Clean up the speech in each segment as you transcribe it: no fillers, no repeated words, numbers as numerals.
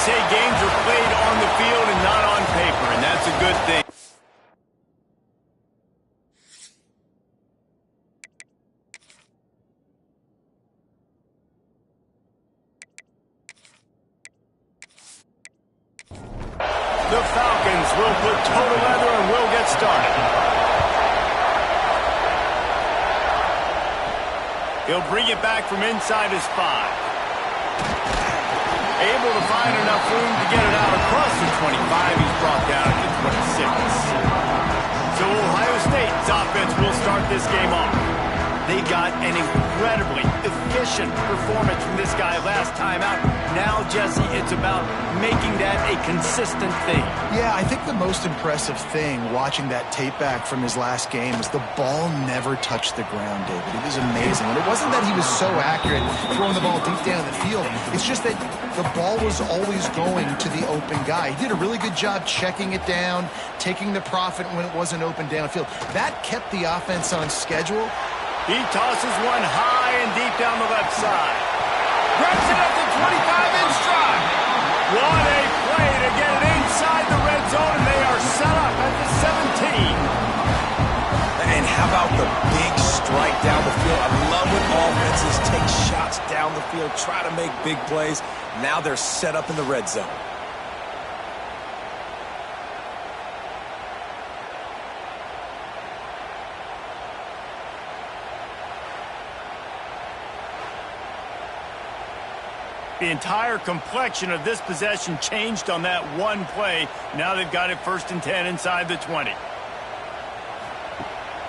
say games are played on the field and not on paper, and that's a good thing. The Falcons will put total leather and will get started. He'll bring it back from inside his 5. Able to find enough room to get it out across the 25. He's brought down at the 26. So Ohio State's offense will start this game off. They got an incredibly efficient performance from this guy last time out. Now, Jesse, it's about making that a consistent thing. Yeah, I think the most impressive thing watching that tape back from his last game is the ball never touched the ground, David. It was amazing. And it wasn't that he was so accurate throwing the ball deep down the field. It's just that the ball was always going to the open guy. He did a really good job checking it down, taking the profit when it wasn't open downfield. That kept the offense on schedule. He tosses one high and deep down the left side. Grabs it at the 25 in stride. What a play to get it inside the red zone, and they are set up at the 17. And how about the big strike down the field? I love when offenses take shots down the field, try to make big plays. Now they're set up in the red zone. The entire complexion of this possession changed on that one play. Now they've got it 1st and 10 inside the 20.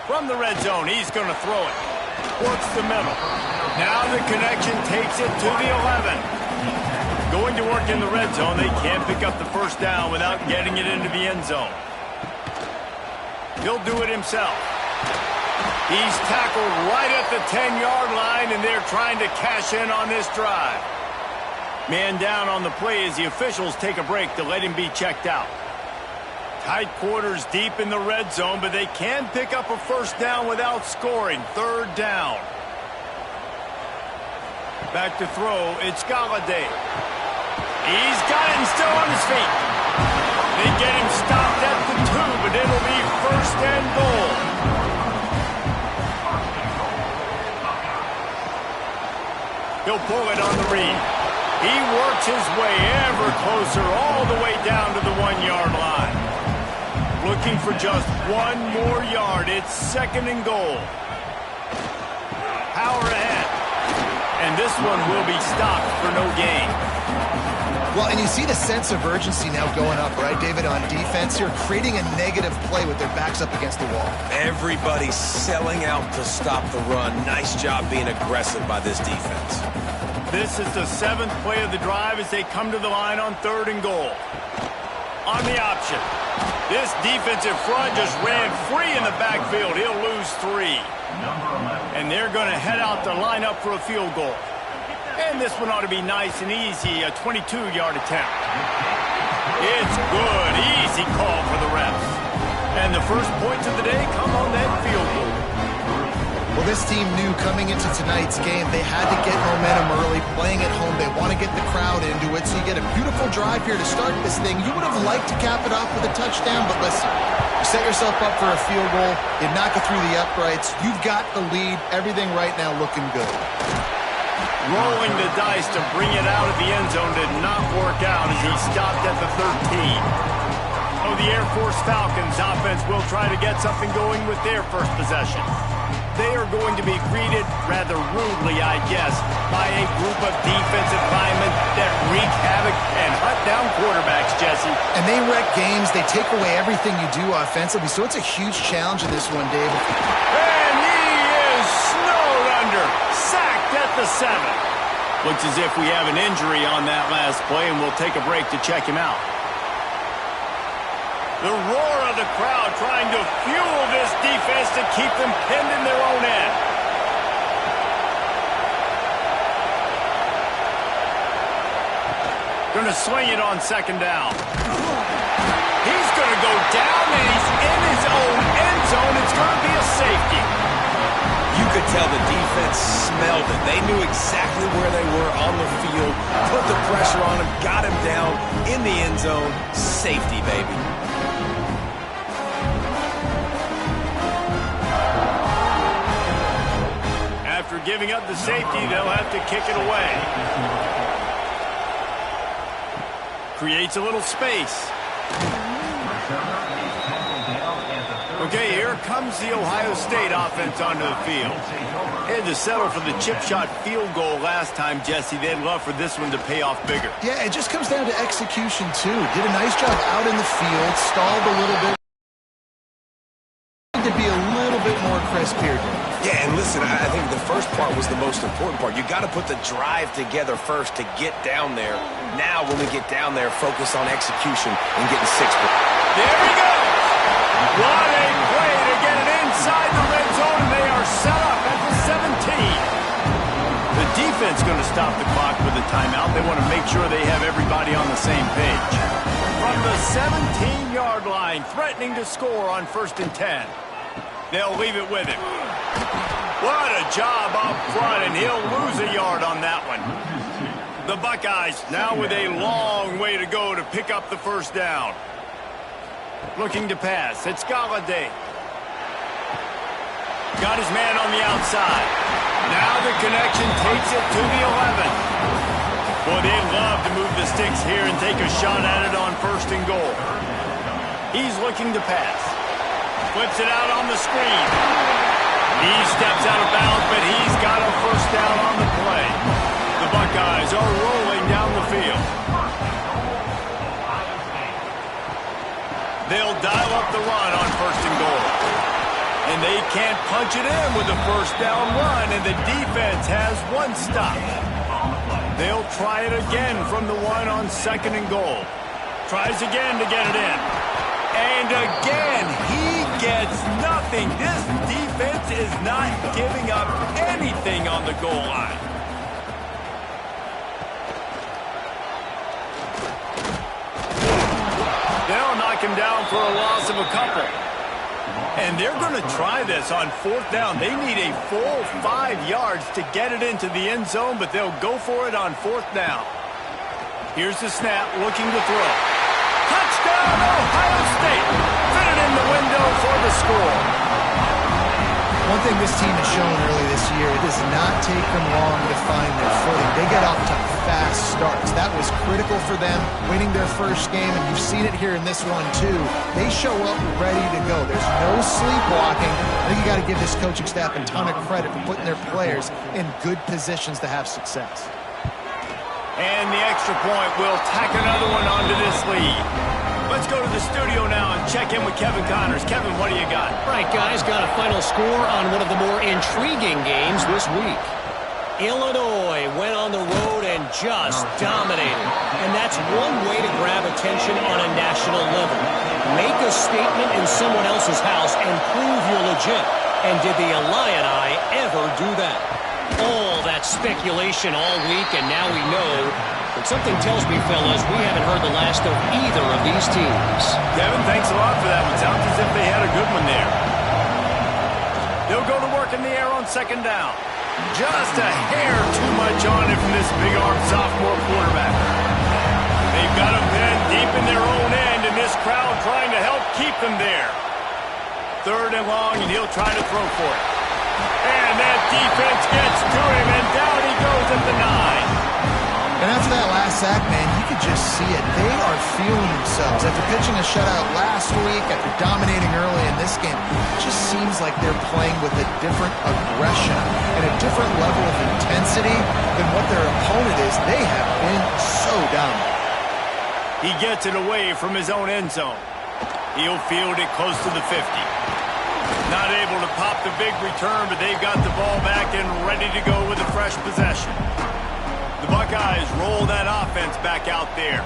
From the red zone, he's going to throw it. Works the middle. Now the connection takes it to the 11. Going to work in the red zone, they can't pick up the 1st down without getting it into the end zone. He'll do it himself. He's tackled right at the 10-yard line, and they're trying to cash in on this drive. Man down on the play as the officials take a break to let him be checked out. Tight quarters deep in the red zone, but they can pick up a 1st down without scoring. 3rd down. Back to throw, it's Galladay. He's got it and still on his feet. They get him stopped at the 2, but it'll be 1st and goal. He'll pull it on the read. He works his way ever closer all the way down to the 1-yard line. Looking for just one more yard. It's 2nd and goal. Power ahead. And this one will be stopped for no gain. Well, and you see the sense of urgency now going up, right, David, on defense here, creating a negative play with their backs up against the wall. Everybody's selling out to stop the run. Nice job being aggressive by this defense. This is the 7th play of the drive as they come to the line on 3rd and goal. On the option. This defensive front just ran free in the backfield. He'll lose 3. And they're going to head out to line up for a field goal. And this one ought to be nice and easy, a 22-yard attempt. It's good. Easy call for the refs. And the first points of the day come on that field goal. Well, this team knew coming into tonight's game they had to get momentum early, playing at home. They want to get the crowd into it, so you get a beautiful drive here to start this thing. You would have liked to cap it off with a touchdown, but listen, you set yourself up for a field goal, you knock it through the uprights, you've got the lead, everything right now looking good. Rolling the dice to bring it out of the end zone did not work out as he stopped at the 13. Oh, the Air Force Falcons offense will try to get something going with their first possession. They are going to be greeted rather rudely, I guess, by a group of defensive linemen that wreak havoc and hunt down quarterbacks, Jesse. And they wreck games. They take away everything you do offensively, so it's a huge challenge in this one, David. And he is snowed under, sacked at the 7. Looks as if we have an injury on that last play, and we'll take a break to check him out. The roar of the crowd trying to fuel this defense to keep them pinned in their own end. Going to swing it on 2nd down. He's going to go down, and he's in his own end zone. It's going to be a safety. You could tell the defense smelled it. They knew exactly where they were on the field, put the pressure on him, got him down in the end zone. Safety, baby. After giving up the safety, they'll have to kick it away. Creates a little space. Okay, here comes the Ohio State offense onto the field. Had to settle for the chip shot field goal last time, Jesse. They'd love for this one to pay off bigger. Yeah, it just comes down to execution, too. Did a nice job out in the field, stalled a little bit. To be a little bit more crisp here. Yeah, and listen, I think the first part was the most important part. You got to put the drive together first to get down there. Now, when we get down there, focus on execution and getting 6 points. There he goes! What a play to get it inside the red zone, and they are set up at the 17. The defense going to stop the clock with a timeout. They want to make sure they have everybody on the same page. From the 17-yard line, threatening to score on 1st and 10. They'll leave it with him. What a job up front, and he'll lose a yard on that one. The Buckeyes now with a long way to go to pick up the first down. Looking to pass. It's Galladay. Got his man on the outside. Now the connection takes it to the 11. Boy, they'd love to move the sticks here and take a shot at it on 1st and goal. He's looking to pass. Flips it out on the screen. He steps out of bounds, but he's got a first down on the play. The Buckeyes are rolling down the field. They'll dial up the run on 1st and goal. And they can't punch it in with a first down run, and the defense has one stop. They'll try it again from the 1 on 2nd and goal. Tries again to get it in. And again, he gets nothing. This defense is not giving up anything on the goal line. They'll knock him down for a loss of a couple. And they're going to try this on 4th down. They need a full 5 yards to get it into the end zone, but they'll go for it on 4th down. Here's the snap, looking to throw. Touchdown, Ohio State. Fit it in the window for the score. One thing this team has shown early this year, it does not take them long to find their footing. They get off to fast starts. That was critical for them, winning their first game, and you've seen it here in this one too. They show up ready to go. There's no sleepwalking. I think you got to give this coaching staff a ton of credit for putting their players in good positions to have success. And the extra point will tack another one onto this lead. Let's go to the studio now and check in with Kevin Connors. Kevin, what do you got? Right, guys, got a final score on one of the more intriguing games this week. Illinois went on the road and just dominated. And that's one way to grab attention on a national level. Make a statement in someone else's house and prove you're legit. And did the Illini ever do that? All that speculation all week, and now we know. But something tells me, fellas, we haven't heard the last of either of these teams. Kevin, thanks a lot for that one. Sounds as if they had a good one there. They'll go to work in the air on 2nd down. Just a hair too much on it from this big-armed sophomore quarterback. They've got him pinned deep in their own end, and this crowd trying to help keep them there. 3rd and long, and he'll try to throw for it. And that defense gets to him, and down he goes at the 9. And after that last sack, man, you could just see it. They are feeling themselves. After pitching a shutout last week, after dominating early in this game, it just seems like they're playing with a different aggression and a different level of intensity than what their opponent is. They have been so dominant. He gets it away from his own end zone. He'll field it close to the 50. Not able to pop the big return, but they've got the ball back and ready to go with a fresh possession. The Buckeyes roll that offense back out there.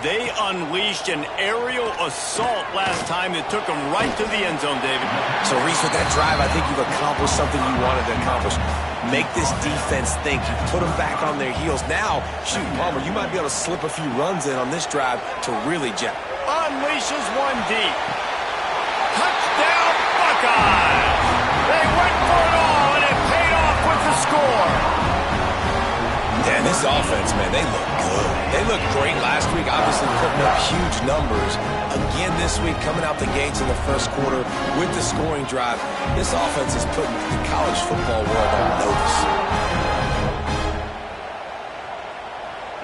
They unleashed an aerial assault last time that took them right to the end zone, David. So, Reese, with that drive, I think you've accomplished something you wanted to accomplish. Make this defense think. You put them back on their heels. Now, shoot, Palmer, you might be able to slip a few runs in on this drive to really jet. Unleashes one deep. Touchdown, Buckeyes! They went for it all, and it putting up huge numbers. Again this week, coming out the gates in the first quarter with the scoring drive. This offense is putting the college football world on notice.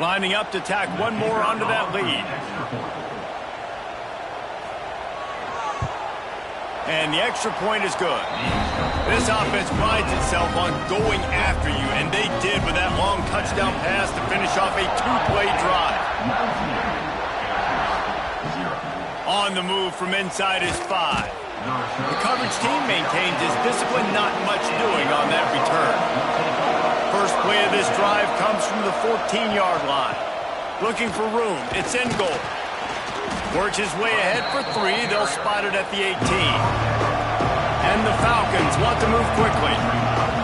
Lining up to tack one more onto that lead. And the extra point is good. This offense prides itself on going after you, and they did with that long touchdown pass to finish off a two-play drive. On the move from inside is 5. The coverage team maintains its discipline, not much doing on that return. First play of this drive comes from the 14-yard line. Looking for room, it's in goal. Works his way ahead for 3. They'll spot it at the 18. And the Falcons want to move quickly.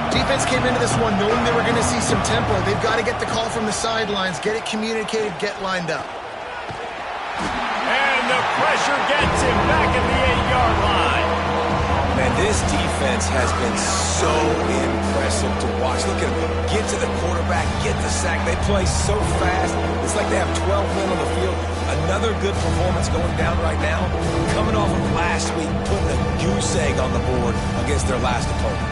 Defense came into this one knowing they were going to see some tempo. They've got to get the call from the sidelines, get it communicated, get lined up. And the pressure gets him back at the 8-yard line. Man, this defense has been so impressive to watch. Look at them get to the quarterback, get the sack. They play so fast. It's like they have 12 men on the field. Another good performance going down right now. Coming off of last week, putting a goose egg on the board against their last opponent.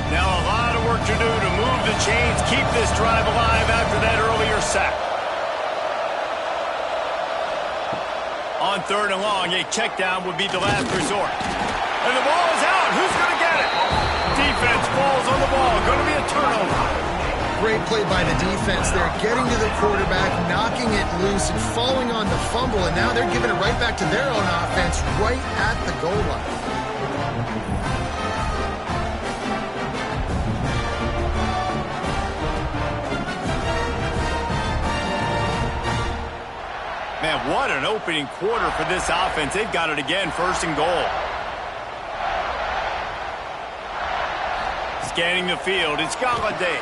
Now a lot of work to do to move the chains, keep this drive alive after that earlier sack. On 3rd and long, a check down would be the last resort. And the ball is out. Who's going to get it? Defense falls on the ball. Going to be a turnover. Great play by the defense there, getting to the quarterback, knocking it loose, and falling on the fumble. And now they're giving it right back to their own offense right at the goal line. Man, what an opening quarter for this offense. They've got it again, 1st and goal. Scanning the field, it's Galladay.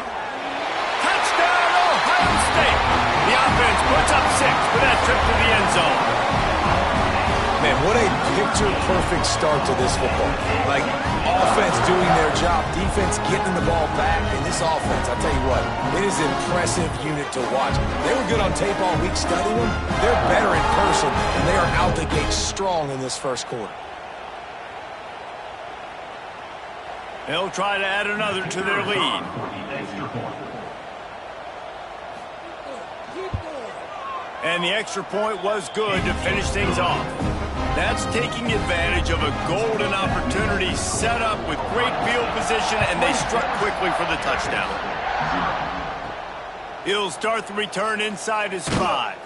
Touchdown, Ohio State. The offense puts up 6 for that trip to the end zone. Man, what a picture-perfect start to this football. Like, offense doing their job, defense getting the ball back, and this offense, I tell you what, it is an impressive unit to watch. They were good on tape all week studying them. They're better in person, and they are out the gate strong in this first quarter. They'll try to add another to their lead. And the extra point was good to finish things off. That's taking advantage of a golden opportunity set up with great field position, and they struck quickly for the touchdown. He'll start the return inside his 5.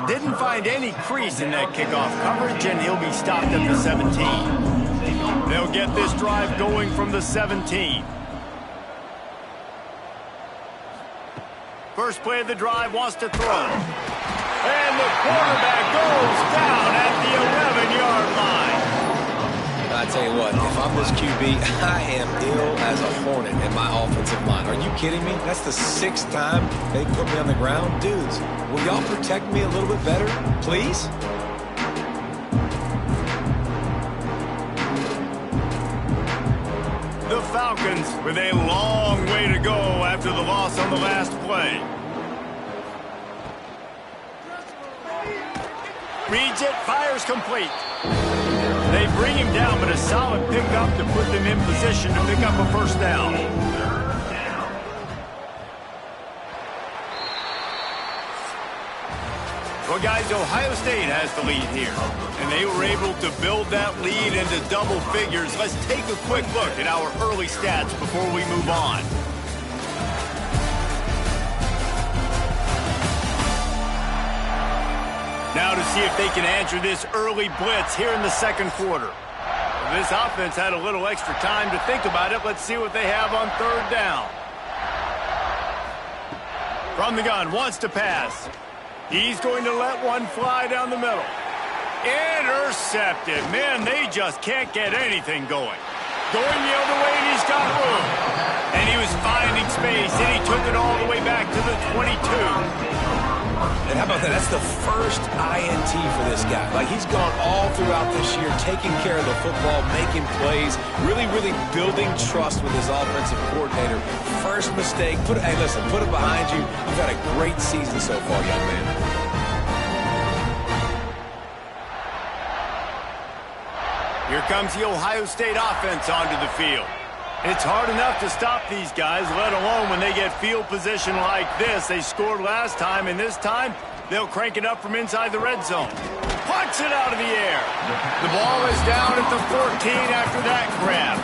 Didn't find any crease in that kickoff coverage, and he'll be stopped at the 17. They'll get this drive going from the 17. First play of the drive, wants to throw. And the quarterback goes down at the 11-yard line. I tell you what, if I'm this QB, I am ill as a hornet in my offensive line. Are you kidding me? That's the 6th time they put me on the ground. Dudes, will y'all protect me a little bit better, please? The Falcons with a long way to go after the loss on the last play. Reads it, fires complete. They bring him down, but a solid pickup to put them in position to pick up a first down. Well, guys, Ohio State has the lead here, and they were able to build that lead into double figures. Let's take a quick look at our early stats before we move on. Now to see if they can answer this early blitz here in the second quarter. This offense had a little extra time to think about it. Let's see what they have on 3rd down. From the gun, wants to pass. He's going to let one fly down the middle. Intercepted. Man, they just can't get anything going. Going the other way, and he's got room. And he was finding space, and he took it all the way back to the 22. And how about that? That's the first INT for this guy. Like, he's gone all throughout this year, taking care of the football, making plays, really, really building trust with his offensive coordinator. First mistake, hey, listen, put it behind you. You've had a great season so far, young man. Here comes the Ohio State offense onto the field. It's hard enough to stop these guys, let alone when they get field position like this. They scored last time, and this time they'll crank it up from inside the red zone. Punts it out of the air. The ball is down at the 14 after that grab.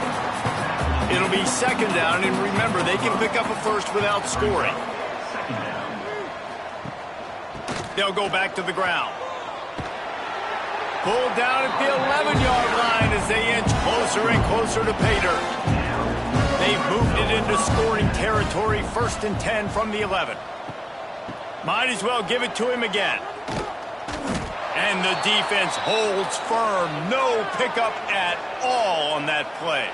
It'll be second down, and remember, they can pick up a first without scoring. They'll go back to the ground. Pulled down at the 11-yard line as they inch closer and closer to pay dirt. They've moved it into scoring territory, 1st and 10 from the 11. Might as well give it to him again. And the defense holds firm. No pickup at all on that play.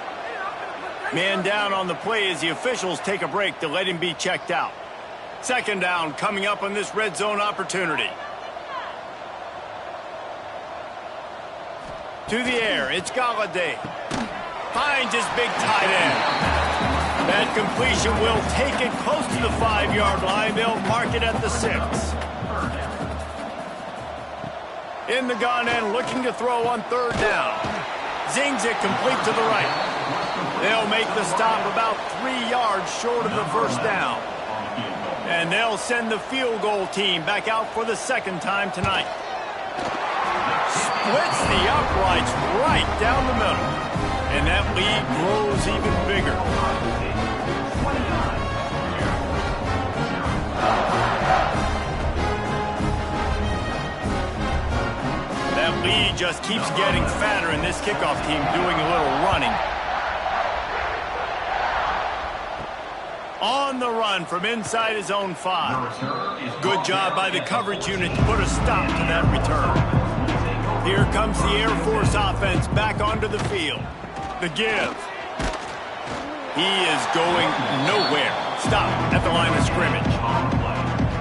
Man down on the play as the officials take a break to let him be checked out. Second down coming up on this red zone opportunity. To the air, it's Galladay. Finds his big tight end. That completion will take it close to the 5-yard line. They'll mark it at the 6. In the gun and looking to throw on 3rd down. Zings it complete to the right. They'll make the stop about 3 yards short of the 1st down. And they'll send the field goal team back out for the 2nd time tonight. Splits the uprights right down the middle. And that lead grows even bigger. That lead just keeps getting fatter, and this kickoff team doing a little running. On the run from inside his own 5. Good job by the coverage unit to put a stop to that return. Here comes the Air Force offense back onto the field. The give. He is going nowhere. Stop at the line of scrimmage.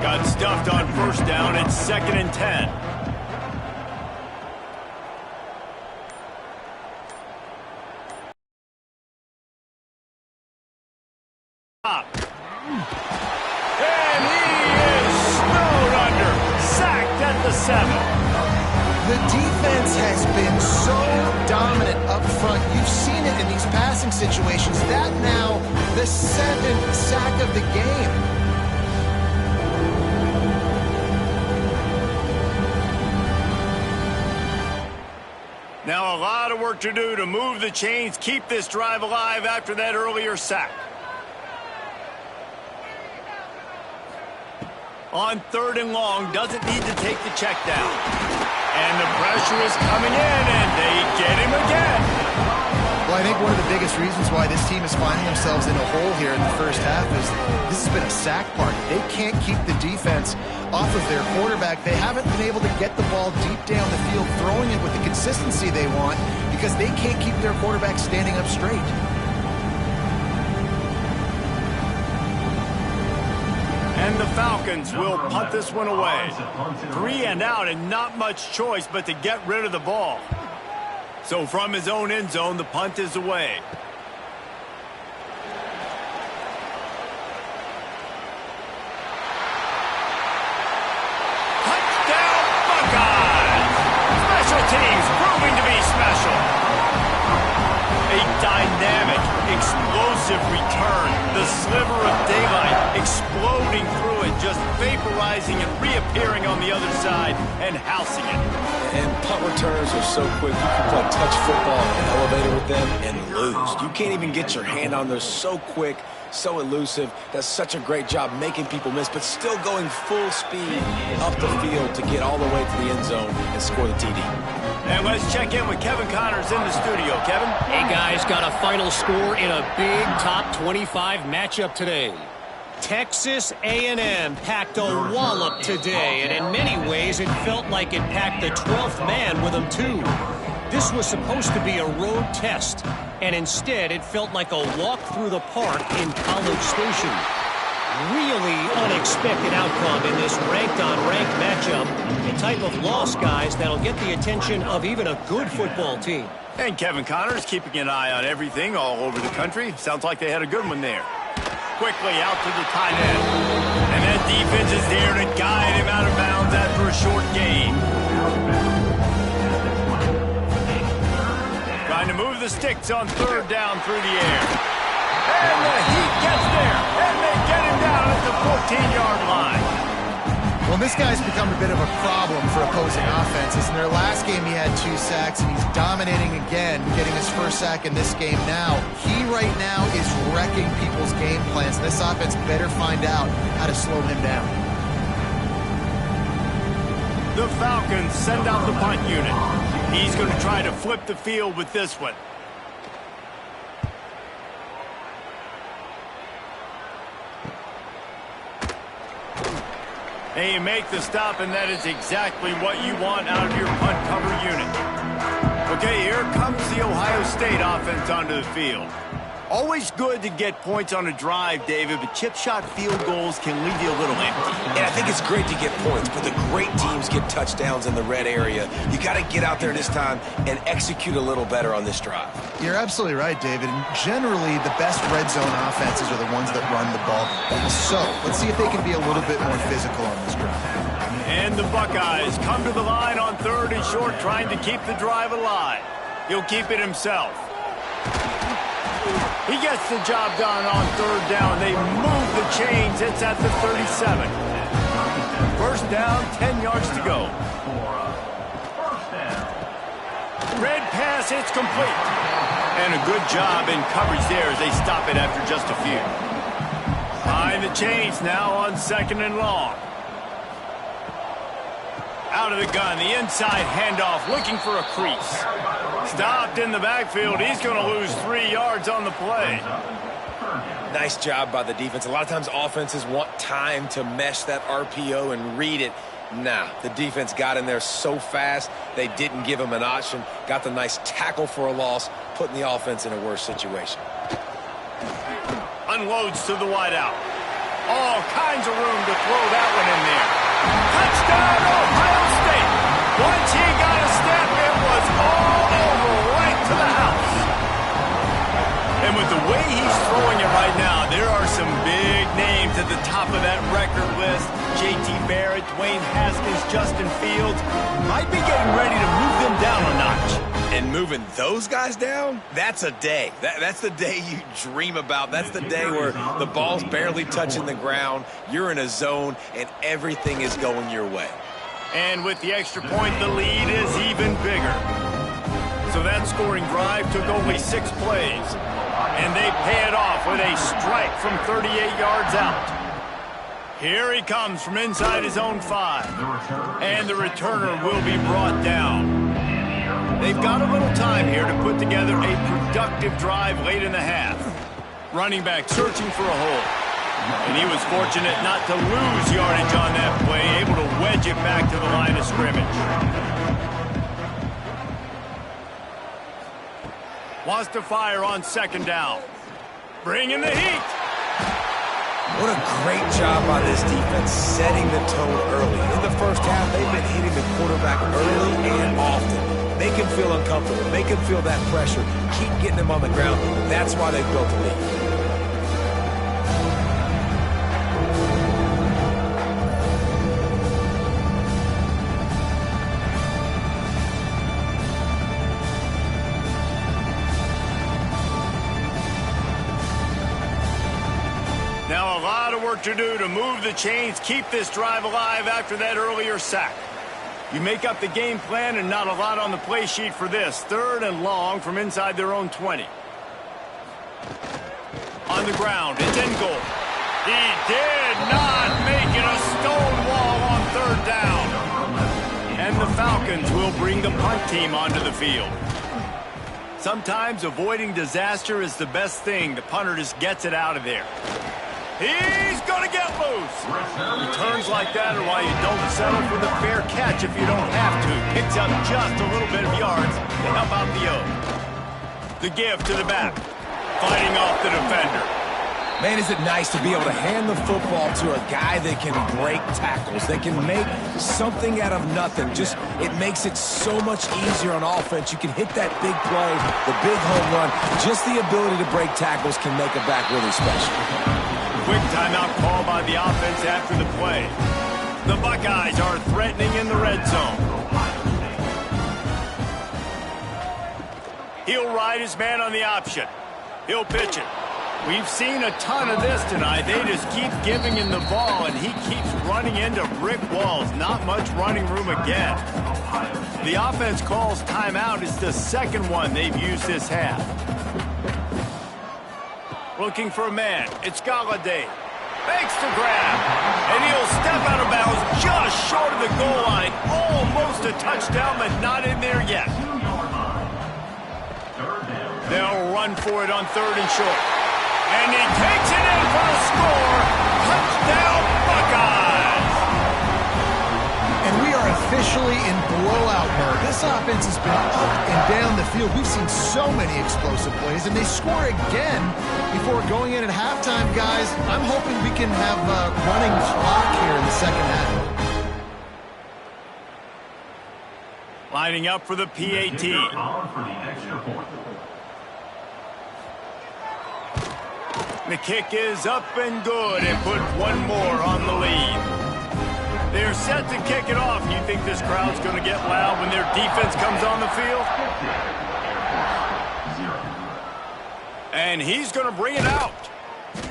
Got stuffed on 1st down. It's 2nd and 10. Stop. And he is snowed under. Sacked at the 7. The defense has been so dominant up front. You've seen it in these passing situations. That now, the 7th sack of the game. Now a lot of work to do to move the chains, keep this drive alive after that earlier sack. On 3rd and long, doesn't need to take the check down. And the pressure is coming in, and they get him again. Well, I think one of the biggest reasons why this team is finding themselves in a hole here in the 1st half is this has been a sack party. They can't keep the defense off of their quarterback. They haven't been able to get the ball deep down the field, throwing it with the consistency they want because they can't keep their quarterback standing up straight. And the Falcons will punt this one away. 3 and out and not much choice but to get rid of the ball. So from his own end zone, the punt is away. Touchdown Buckeyes! Special teams proving to be special. A dynamic, explosive return. The sliver of daylight exploding through it, just vaporizing and reappearing on the other side and housing it. And punt returns are so quick. You can play touch football in an elevator with them and lose. You can't even get your hand on those. So quick, so elusive. Does such a great job making people miss, but still going full speed up the field to get all the way to the end zone and score the TD. And let's check in with Kevin Connors in the studio. Kevin? Hey, guys, got a final score in a big top 25 matchup today. Texas A&M packed a wallop today, and in many ways it felt like it packed the 12th man with them, too. This was supposed to be a road test, and instead it felt like a walk through the park in College Station. really unexpected outcome in this ranked-on-ranked matchup. A type of loss, guys, that'll get the attention of even a good football team. And Kevin Connors keeping an eye on everything all over the country. Sounds like they had a good one there. Quickly out to the tight end. And that defense is there to guide him out of bounds after a short gain. Trying to move the sticks on third down through the air. And the Heat gets there. And they get him down at the 14-yard line. Well, this guy's become a bit of a problem for opposing offenses. In their last game, he had 2 sacks, and he's dominating again, getting his first sack in this game now. He, right now, is wrecking people's game plans. This offense better find out how to slow him down. The Falcons send out the punt unit. He's going to try to flip the field with this one. And you make the stop, and that is exactly what you want out of your punt cover unit. Okay, here comes the Ohio State offense onto the field. Always good to get points on a drive, David, but chip shot field goals can leave you a little empty. And I think it's great to get points, but the great teams get touchdowns in the red area. You got to get out there this time and execute a little better on this drive. You're absolutely right, David. And generally, the best red zone offenses are the ones that run the ball. So, let's see if they can be a little bit more physical on this drive. And the Buckeyes come to the line on third and short, trying to keep the drive alive. He'll keep it himself. He gets the job done on third down. They move the chains. It's at the 37. First down, 10 yards to go. Red pass, it's complete. And a good job in coverage there as they stop it after just a few. Behind the chains now on second and long. Out of the gun, the inside handoff, looking for a crease. Stopped in the backfield. He's going to lose 3 yards on the play. Nice job by the defense. A lot of times offenses want time to mesh that RPO and read it. Nah, the defense got in there so fast, they didn't give him an option. Got the nice tackle for a loss, putting the offense in a worse situation. Unloads to the wideout. All kinds of room to throw that one in there. Touchdown, Ohio State. Once he got a step, it was all over right to the house. And with the way he's throwing it right now, there are some big names at the top of that record list. J.T. Barrett, Dwayne Haskins, Justin Fields might be getting ready to move them down a notch. And moving those guys down, that's a day. That's the day you dream about. That's the day where the ball's barely touching the ground, you're in a zone, and everything is going your way. And with the extra point, the lead is even bigger. So that scoring drive took only 6 plays. And they pay it off with a strike from 38 yards out. Here he comes from inside his own 5. And the returner will be brought down. They've got a little time here to put together a productive drive late in the half. Running back searching for a hole. And he was fortunate not to lose yardage on that play, able to wedge it back to the line of scrimmage. Wants to fire on second down. Bringing the heat. What a great job by this defense setting the tone early. In the first half, they've been hitting the quarterback early and often. Make him feel uncomfortable. Make him feel that pressure. Keep getting him on the ground. That's why they've built the lead. Now a lot of work to do to move the chains, keep this drive alive after that earlier sack. You make up the game plan and not a lot on the play sheet for this. Third and long from inside their own 20. On the ground, it's in goal. He did not make it a stone wall on third down. And the Falcons will bring the punt team onto the field. Sometimes avoiding disaster is the best thing. The punter just gets it out of there. He's going to get loose. Returns like that are why you don't settle for the fair catch if you don't have to. Picks up just a little bit of yards to help out the O. The give to the back. Fighting off the defender. Man, is it nice to be able to hand the football to a guy that can break tackles, that can make something out of nothing. Just, it makes it so much easier on offense. You can hit that big play, the big home run. Just the ability to break tackles can make a back really special. Quick timeout call by the offense after the play. The Buckeyes are threatening in the red zone. He'll ride his man on the option. He'll pitch it. We've seen a ton of this tonight. They just keep giving him the ball, and he keeps running into brick walls. Not much running room again. The offense calls timeout. It's the second one they've used this half. Looking for a man. It's Galladay. Makes the grab. And he'll step out of bounds just short of the goal line. Almost a touchdown, but not in there yet. They'll run for it on 3rd and short. And he takes it in for a score. Touchdown, Buckeyes! And we are officially in blowout mode. This offense has been up and down the field. We've seen so many explosive plays, and they score again before going in at halftime, guys. I'm hoping we can have a running clock here in the second half. Lining up for the PAT. The kick is up and good and put one more on the lead. They're set to kick it off. You think this crowd's going to get loud when their defense comes on the field? And he's going to bring it out.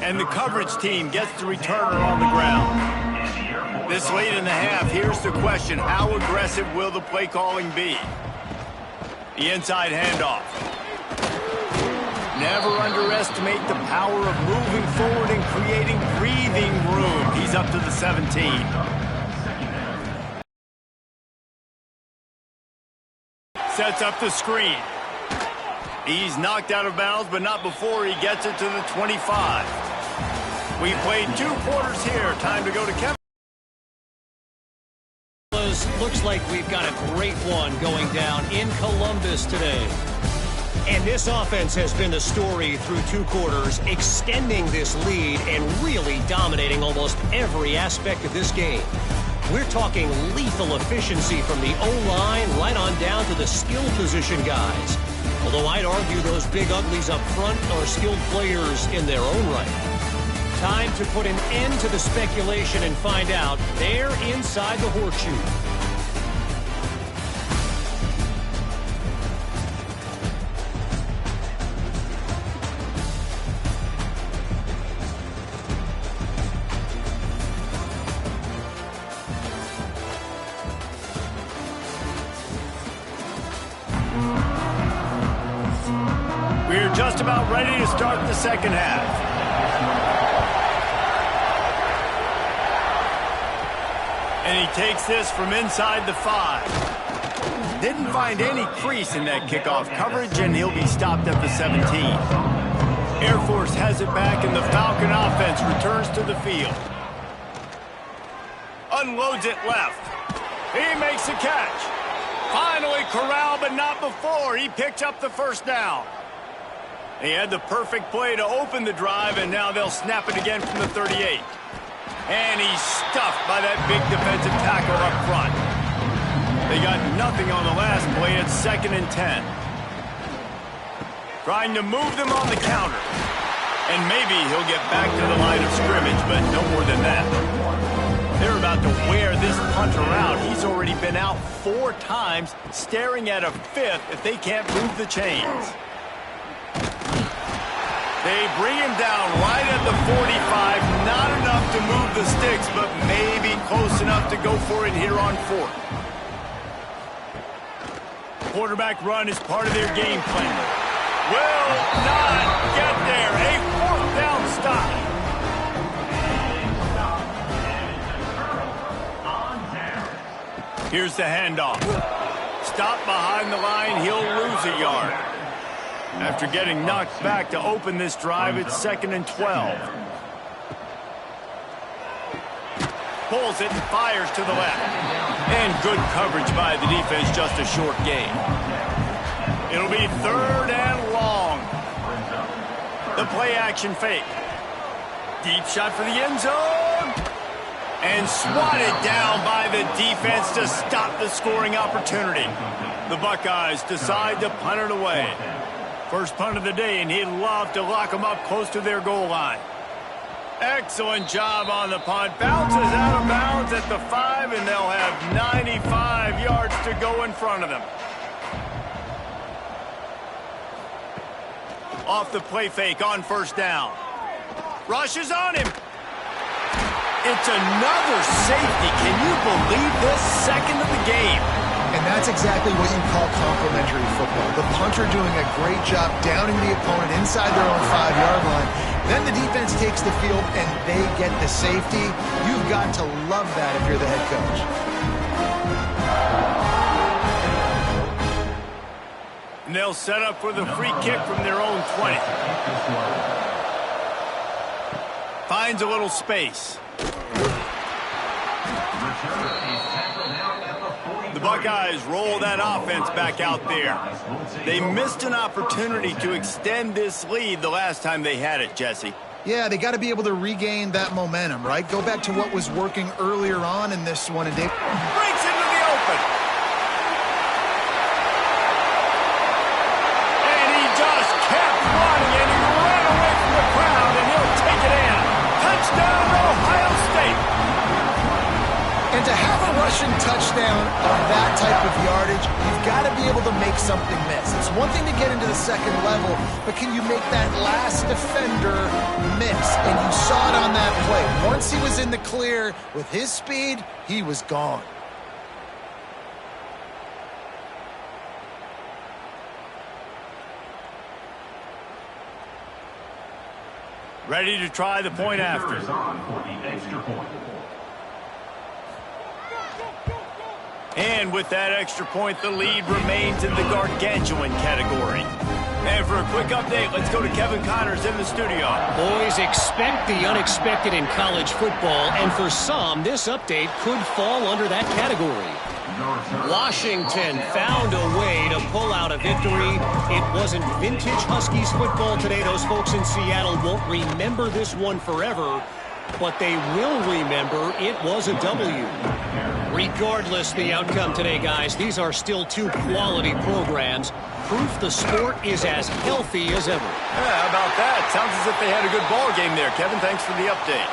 And the coverage team gets the returner on the ground. This late in the half, here's the question. How aggressive will the play calling be? The inside handoff. Never underestimate the power of moving forward and creating breathing room. He's up to the 17. Sets up the screen. He's knocked out of bounds, but not before he gets it to the 25. We played 2 quarters here. Time to go to Kevin. Looks like we've got a great one going down in Columbus today. And this offense has been the story through 2 quarters, extending this lead and really dominating almost every aspect of this game. We're talking lethal efficiency from the O-line right on down to the skill position guys. Although I'd argue those big uglies up front are skilled players in their own right. Time to put an end to the speculation and find out. They're inside the horseshoe. We're just about ready to start the second half. And he takes this from inside the 5. Didn't find any crease in that kickoff coverage, and he'll be stopped at the 17. Air Force has it back, and the Falcon offense returns to the field. Unloads it left. He makes a catch. Finally corralled, but not before. He picked up the first down. He had the perfect play to open the drive, and now they'll snap it again from the 38. And he's stuffed by that big defensive tackle up front. They got nothing on the last play. It's 2nd and 10. Trying to move them on the counter. And maybe he'll get back to the line of scrimmage, but no more than that. They're about to wear this punter out. He's already been out 4 times, staring at a 5th if they can't move the chains. They bring him down right at the 45. Not enough to move the sticks, but maybe close enough to go for it here on 4th. Quarterback run is part of their game plan. Will not get there. A 4th down stop. Here's the handoff. Stop behind the line. He'll lose a yard. After getting knocked back to open this drive, it's 2nd and 12. Pulls it and fires to the left. And good coverage by the defense, just a short gain. It'll be 3rd and long. The play action fake. Deep shot for the end zone. And swatted down by the defense to stop the scoring opportunity. The Buckeyes decide to punt it away. First punt of the day, and he'd love to lock them up close to their goal line. Excellent job on the punt. Bounces out of bounds at the 5, and they'll have 95 yards to go in front of them. Off the play fake on first down. Rushes on him. It's another safety. Can you believe this? Second of the game. And that's exactly what you call complementary football. The punter doing a great job downing the opponent inside their own 5-yard line. Then the defense takes the field and they get the safety. You've got to love that if you're the head coach. And they'll set up for the free kick from their own 20. Finds a little space. The Buckeyes roll that offense back out there. They missed an opportunity to extend this lead the last time they had it, Jesse. Yeah, they got to be able to regain that momentum, right? Go back to what was working earlier on in this one. And they breaks into the open. And he just kept running, and he ran away from the crowd, and he'll take it in. Touchdown, Ohio State. And to have a rushing touchdown of that type of yardage, you've got to be able to make something miss. It's one thing to get into the second level, but can you make that last defender miss? And you saw it on that play. Once he was in the clear with his speed, he was gone. Ready to try the point after. And with that extra point, the lead remains in the gargantuan category. And for a quick update, let's go to Kevin Connors in the studio. Boys, expect the unexpected in college football, and for some, this update could fall under that category. Washington found a way to pull out a victory. It wasn't vintage Huskies football today. Those folks in Seattle won't remember this one forever, but they will remember it was a W. Regardless the outcome today, guys, these are still two quality programs. Proof the sport is as healthy as ever. Yeah, how about that? Sounds as if they had a good ball game there, Kevin. Thanks for the update.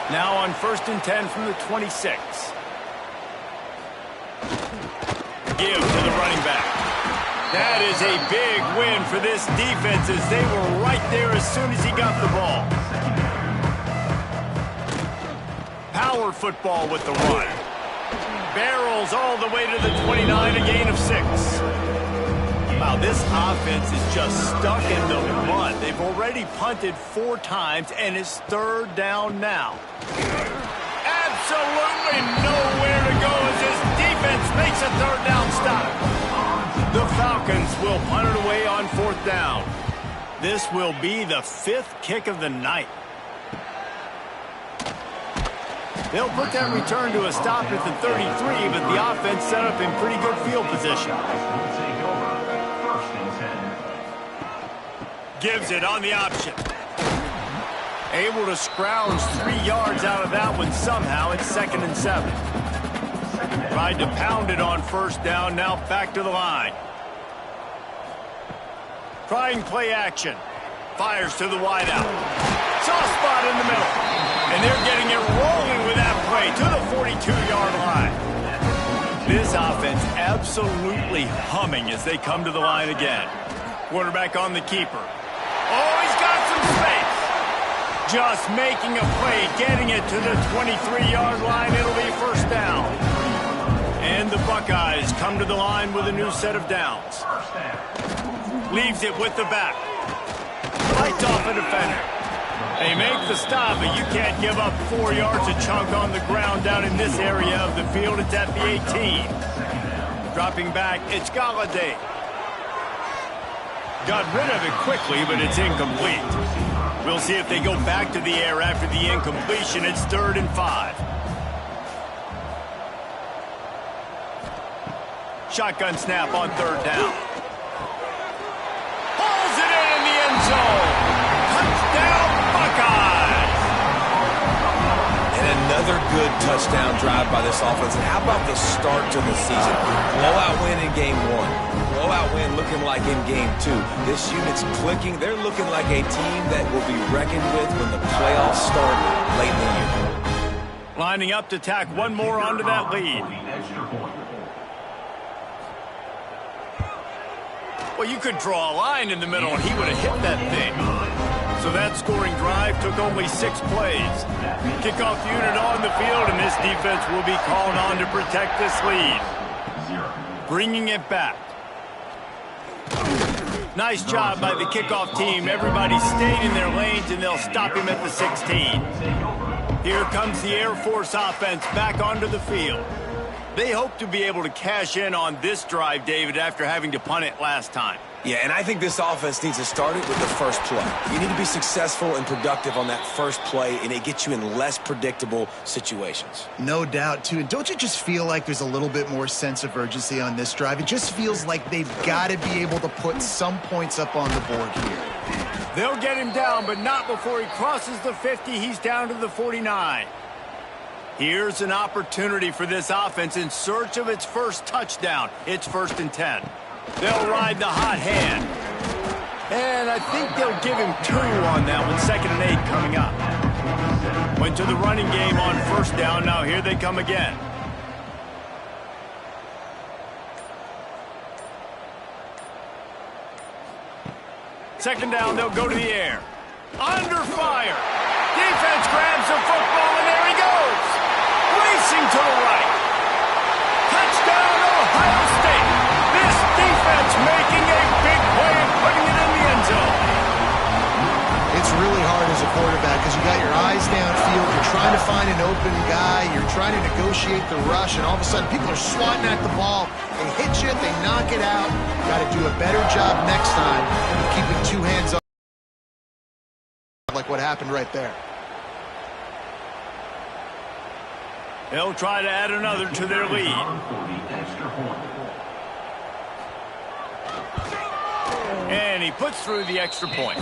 Now on 1st and 10 from the 26. Give to the running back. That is a big win for this defense as they were right there as soon as he got the ball. Power football with the run. Barrels all the way to the 29, a gain of 6. Wow, this offense is just stuck in the mud. They've already punted 4 times, and it's 3rd down now. Absolutely nowhere to go as this defense makes a 3rd down stop. The Falcons will punt it away on 4th down. This will be the 5th kick of the night. They'll put that return to a stop at the 33, but the offense set up in pretty good field position. Gives it on the option. Able to scrounge 3 yards out of that one somehow. It's 2nd and 7. Tried to pound it on 1st down. Now back to the line. Trying play action. Fires to the wideout. Soft spot in the middle. And they're getting it rolling with that play to the 42-yard line. This offense absolutely humming as they come to the line again. Quarterback on the keeper. Oh, he's got some space. Just making a play, getting it to the 23-yard line. It'll be 1st down. And the Buckeyes come to the line with a new set of downs. Leaves it with the back. Lights off a defender. They make the stop, but you can't give up 4 yards a chunk on the ground down in this area of the field. It's at the 18. Dropping back, it's Galladay. Got rid of it quickly, but it's incomplete. We'll see if they go back to the air after the incompletion. It's 3rd and 5. Shotgun snap on 3rd down. Hauls it in the end zone. Touchdown, Buckeyes. Another good touchdown drive by this offense. And how about the start to the season? Blowout win in game 1. Blowout win looking like in game 2. This unit's clicking. They're looking like a team that will be reckoned with when the playoffs start late in the year. Lining up to tack one more onto that lead. Well, you could draw a line in the middle and he would have hit that thing. So that scoring drive took only 6 plays. Kickoff unit on the field, and this defense will be called on to protect this lead. Bringing it back. Nice job by the kickoff team. Everybody stayed in their lanes, and they'll stop him at the 16. Here comes the Air Force offense back onto the field. They hope to be able to cash in on this drive, David, after having to punt it last time. Yeah, and I think this offense needs to start it with the first play. You need to be successful and productive on that first play, and it gets you in less predictable situations. No doubt, too. And don't you just feel like there's a little bit more sense of urgency on this drive? It just feels like they've got to be able to put some points up on the board here. They'll get him down, but not before he crosses the 50. He's down to the 49. Here's an opportunity for this offense in search of its first touchdown. It's 1st and 10. They'll ride the hot hand. And I think they'll give him 2 on that one. 2nd and 8 coming up. Went to the running game on 1st down. Now here they come again. Second down, they'll go to the air. Under fire. Defense grabs the football, and there he goes. Racing to the right. Touchdown, Ohio State. This defense making a big play and putting it in the end zone. It's really hard as a quarterback because you got your eyes downfield. You're trying to find an open guy. You're trying to negotiate the rush, and all of a sudden people are swatting at the ball. They hit you. They knock it out. Got to do a better job next time of keeping 2 hands up like what happened right there. They'll try to add another to their lead. And he puts through the extra point.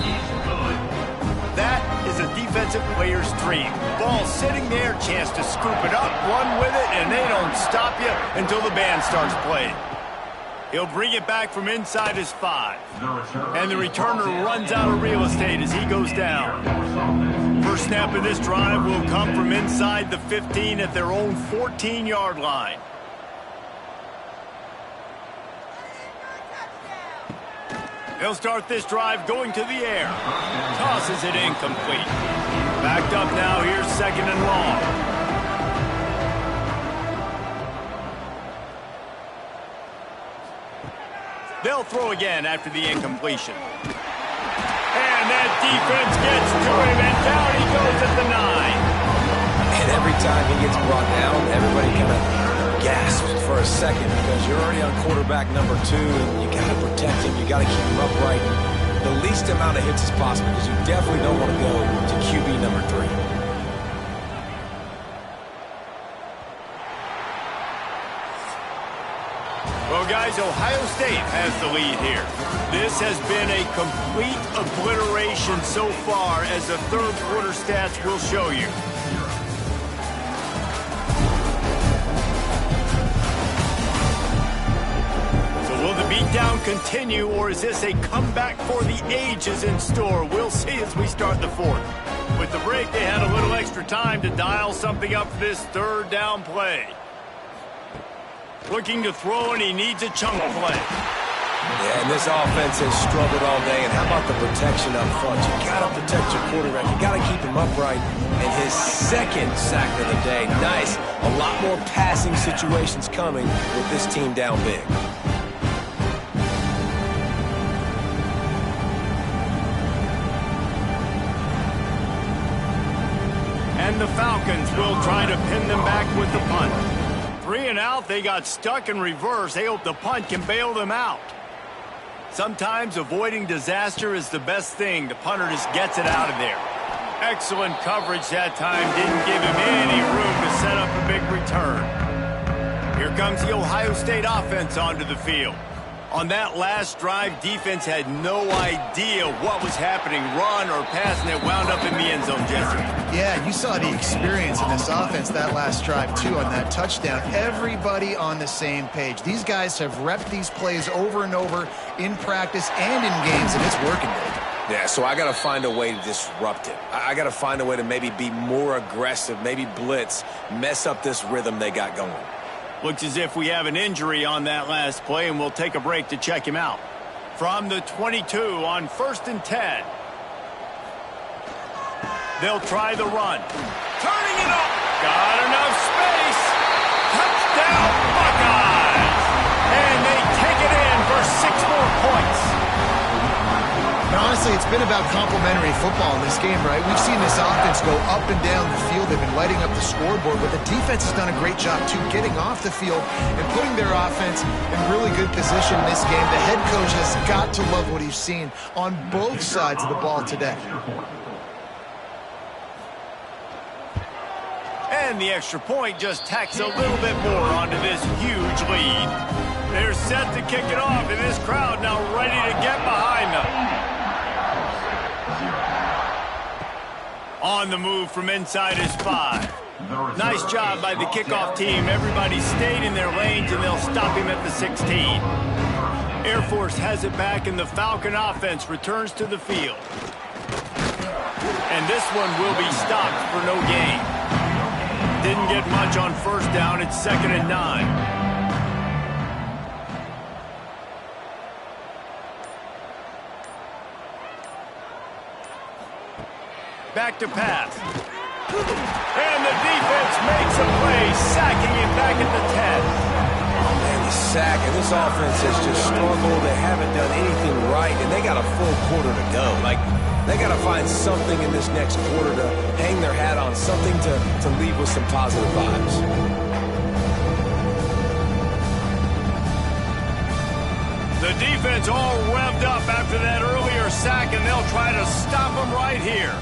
That is a defensive player's dream. Ball sitting there, chance to scoop it up, run with it, and they don't stop you until the band starts playing. He'll bring it back from inside his 5. And the returner runs out of real estate as he goes down. First snap of this drive will come from inside the 15 at their own 14-yard line. He'll start this drive going to the air. Tosses it incomplete. Backed up now, here's 2nd and long. They'll throw again after the incompletion. And that defense gets to him, and down he goes at the 9. And every time he gets brought down, everybody kind of gasps for a second because you're already on quarterback number 2, and you got to protect him. You got to keep him upright. The least amount of hits as possible because you definitely don't want to go to QB number 3. Well, guys, Ohio State has the lead here. This has been a complete obliteration so far, as the third quarter stats will show you. So will the beatdown continue, or is this a comeback for the ages in store? We'll see as we start the 4th. With the break, they had a little extra time to dial something up for this 3rd down play. Looking to throw, and he needs a chunk play. Yeah, and this offense has struggled all day. And how about the protection up front? You got to protect your quarterback. You got to keep him upright. And his 2nd sack of the day. Nice. A lot more passing situations coming with this team down big. And the Falcons will try to pin them back with the punt. 3 and out, they got stuck in reverse. They hope the punt can bail them out. Sometimes avoiding disaster is the best thing. The punter just gets it out of there. Excellent coverage that time. Didn't give him any room to set up a big return. Here comes the Ohio State offense onto the field. On that last drive, defense had no idea what was happening, run or pass, and it wound up in the end zone, Jesse. Yeah, you saw the experience in this offense that last drive, too, on that touchdown. Everybody on the same page. These guys have repped these plays over and over in practice and in games, and it's working, Dave. Yeah, so I got to find a way to disrupt it. I got to find a way to maybe be more aggressive, maybe blitz, mess up this rhythm they got going. Looks as if we have an injury on that last play, and we'll take a break to check him out. From the 22 on 1st and 10. They'll try the run. Turning it up. Got enough space. Touchdown, Buckeyes. And they take it in for 6 more points. And honestly, it's been about complementary football in this game, right? We've seen this offense go up and down the field. They've been lighting up the scoreboard, but the defense has done a great job, too, getting off the field and putting their offense in really good position in this game. The head coach has got to love what he's seen on both sides of the ball today. And the extra point just tacks a little bit more onto this huge lead. They're set to kick it off, and this crowd now ready to get behind them. On the move from inside is 5. Nice job by the kickoff team. Everybody stayed in their lanes, and they'll stop him at the 16. Air Force has it back, and the Falcon offense returns to the field. And this one will be stopped for no gain. Didn't get much on 1st down. It's 2nd and 9. Back to pass. And the defense makes a play, sacking him back at the 10. Oh, man, the sack, and this offense has just struggled. They haven't done anything right, and they got a full quarter to go. Like, they got to find something in this next quarter to hang their hat on, something to leave with some positive vibes. The defense all revved up after that earlier sack, and they'll try to stop him right here.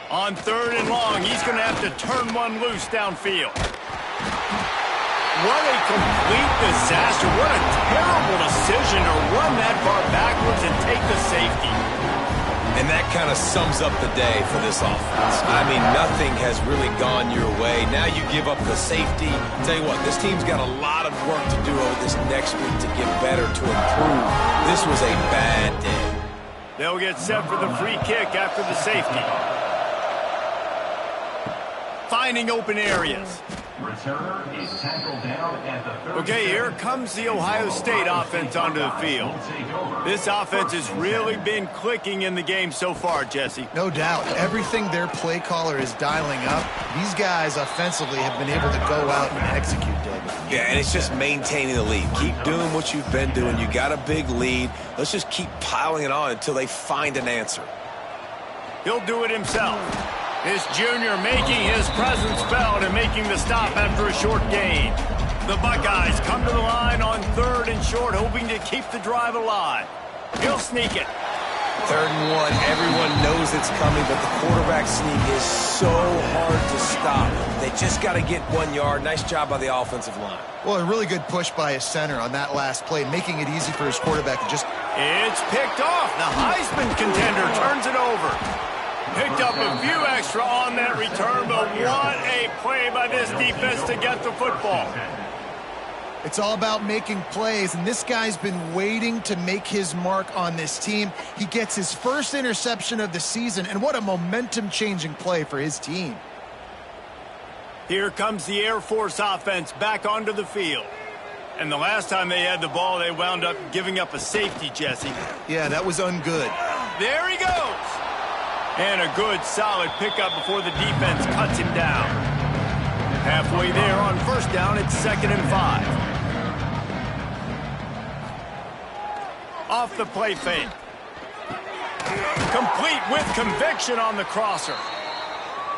On 3rd and long, he's going to have to turn one loose downfield. What a complete disaster. What a terrible decision to run that far backwards and take the safety. And that kind of sums up the day for this offense. I mean, nothing has really gone your way. Now you give up the safety. Tell you what, this team's got a lot of work to do over this next week to get better, to improve. This was a bad day. They'll get set for the free kick after the safety. Finding open areas. Okay, here comes the Ohio State offense onto the field. This offense has really been clicking in the game so far, Jesse. No doubt. Everything their play caller is dialing up, these guys offensively have been able to go out and execute, David. Yeah, and it's just maintaining the lead. Keep doing what you've been doing. You got a big lead. Let's just keep piling it on until they find an answer. He'll do it himself. This junior making his presence felt and making the stop after a short gain. The Buckeyes come to the line on 3rd and short, hoping to keep the drive alive. He'll sneak it. 3rd and 1, everyone knows it's coming, but the quarterback sneak is so hard to stop. They just got to get 1 yard. Nice job by the offensive line. Well, a really good push by his center on that last play, making it easy for his quarterback to just... It's picked off. The Heisman contender turns it over. Picked up a few extra on that return, but what a play by this defense to get the football. It's all about making plays, and this guy's been waiting to make his mark on this team. He gets his first interception of the season, and what a momentum-changing play for his team. Here comes the Air Force offense back onto the field. And the last time they had the ball, they wound up giving up a safety, Jesse. Yeah, that was ungood. There he goes. And a good, solid pickup before the defense cuts him down. Halfway there on 1st down, it's 2nd and 5. Off the play fake. Complete with conviction on the crosser.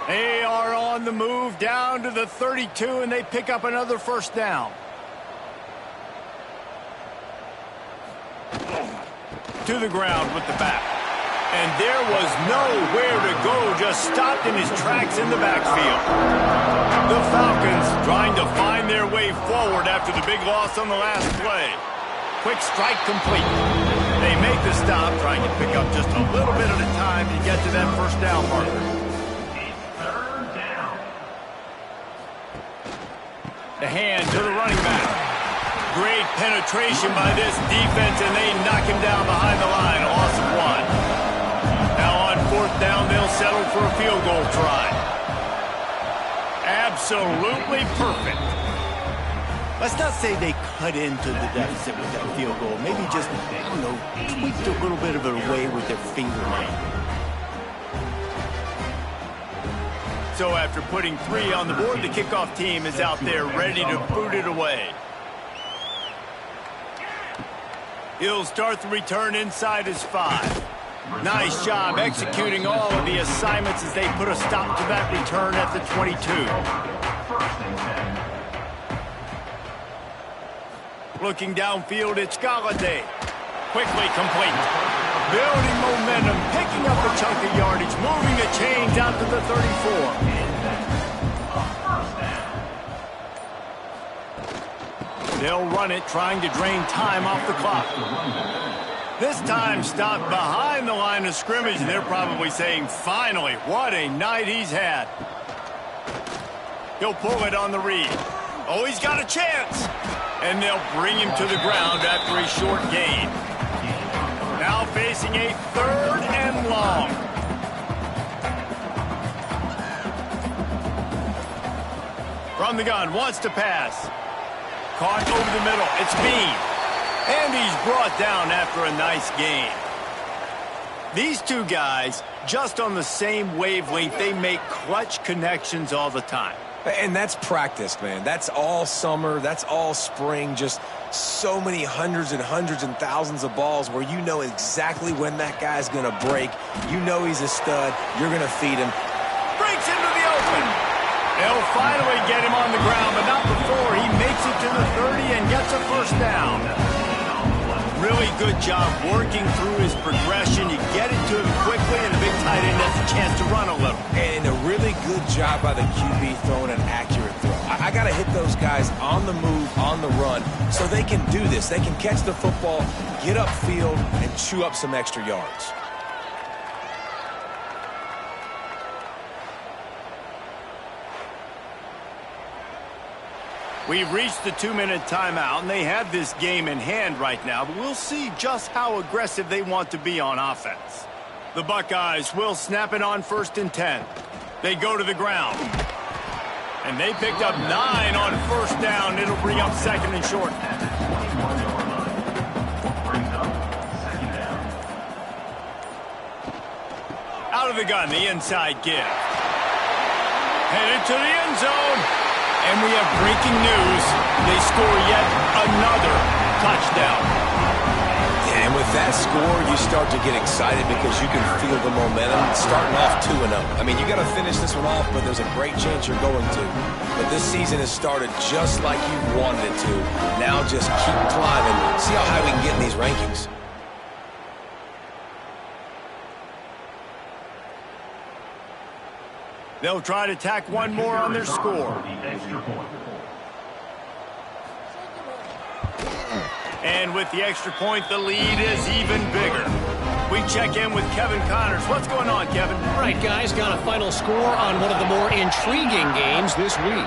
They are on the move down to the 32, and they pick up another 1st down. To the ground with the back. And there was nowhere to go, just stopped in his tracks in the backfield. The Falcons trying to find their way forward after the big loss on the last play. Quick strike complete. They make the stop, trying to pick up just a little bit at a time to get to that first down marker. The hand to the running back. Great penetration by this defense, and they knock him down behind the line. A loss of 1. Now on 4th down, they'll settle for a field goal try. Absolutely perfect. Let's not say they cut into the deficit with that field goal. Maybe just, I don't know, tweaked a little bit of it away with their fingernail. So after putting 3 on the board, the kickoff team is out there ready to boot it away. He'll start the return inside his 5. Nice job executing all of the assignments as they put a stop to that return at the 22. Looking downfield, it's Galladay. Quickly complete. Building momentum, picking up a chunk of yardage, moving the chains out to the 34. They'll run it, trying to drain time off the clock. This time stopped behind the line of scrimmage. They're probably saying, finally, what a night he's had. He'll pull it on the read. Oh, he's got a chance. And they'll bring him to the ground after a short gain. Now facing a 3rd and long. From the gun, wants to pass. Caught over the middle. It's Bean. And he's brought down after a nice gain. These two guys, just on the same wavelength, they make clutch connections all the time. And that's practice, man. That's all summer. That's all spring. Just so many hundreds and thousands of balls where you know exactly when that guy's going to break. You know he's a stud. You're going to feed him. Breaks into the open. They'll finally get him on the ground, but not before he makes it to the 30 and gets a first down. Really good job working through his progression. You get it to him quickly, and the big tight end has a chance to run a little. And a really good job by the QB throwing an accurate throw. I got to hit those guys on the move, on the run, so they can do this. They can catch the football, get upfield, and chew up some extra yards. We've reached the 2-minute timeout, and they have this game in hand right now, but we'll see just how aggressive they want to be on offense. The Buckeyes will snap it on 1st and 10. They go to the ground. And they picked up 9 on 1st down. It'll bring up 2nd and short. Out of the gun, the inside give. Headed to the end zone. And we have breaking news. They score yet another touchdown. And with that score, you start to get excited because you can feel the momentum starting off 2-0. I mean, you got to finish this one off, but there's a great chance you're going to. But this season has started just like you wanted it to. Now just keep climbing. See how high we can get in these rankings. They'll try to tack one more on their score. And with the extra point, the lead is even bigger. We check in with Kevin Connors. What's going on, Kevin? All right, guys, got a final score on one of the more intriguing games this week.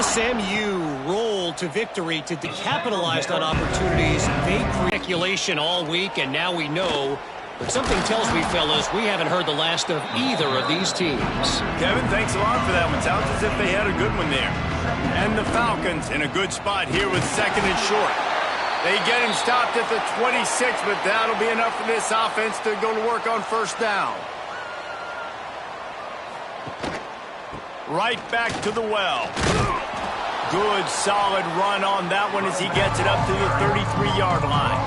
SMU rolled to victory to capitalize on opportunities they speculation all week, and now we know. But something tells me, fellas, we haven't heard the last of either of these teams. Kevin, thanks a lot for that one. Sounds as if they had a good one there. And the Falcons in a good spot here with 2nd and short. They get him stopped at the 26, but that'll be enough for this offense to go to work on 1st down. Right back to the well. Good, solid run on that one as he gets it up to the 33-yard line.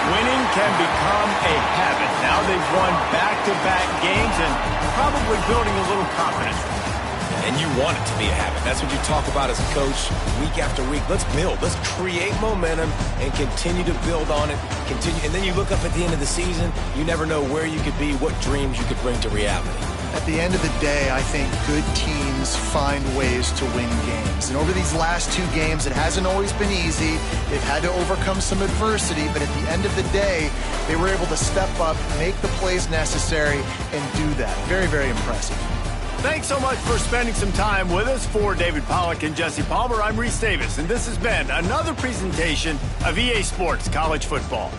Winning can become a habit. Now they've won back-to-back games and probably building a little confidence. And you want it to be a habit. That's what you talk about as a coach week after week. Let's build. Let's create momentum and continue to build on it. And then you look up at the end of the season, you never know where you could be, what dreams you could bring to reality. At the end of the day, I think good teams find ways to win games. And over these last 2 games, it hasn't always been easy. They've had to overcome some adversity, but at the end of the day, they were able to step up, make the plays necessary, and do that. Very, very impressive. Thanks so much for spending some time with us. For David Pollack and Jesse Palmer, I'm Reese Davis, and this has been another presentation of EA Sports College Football.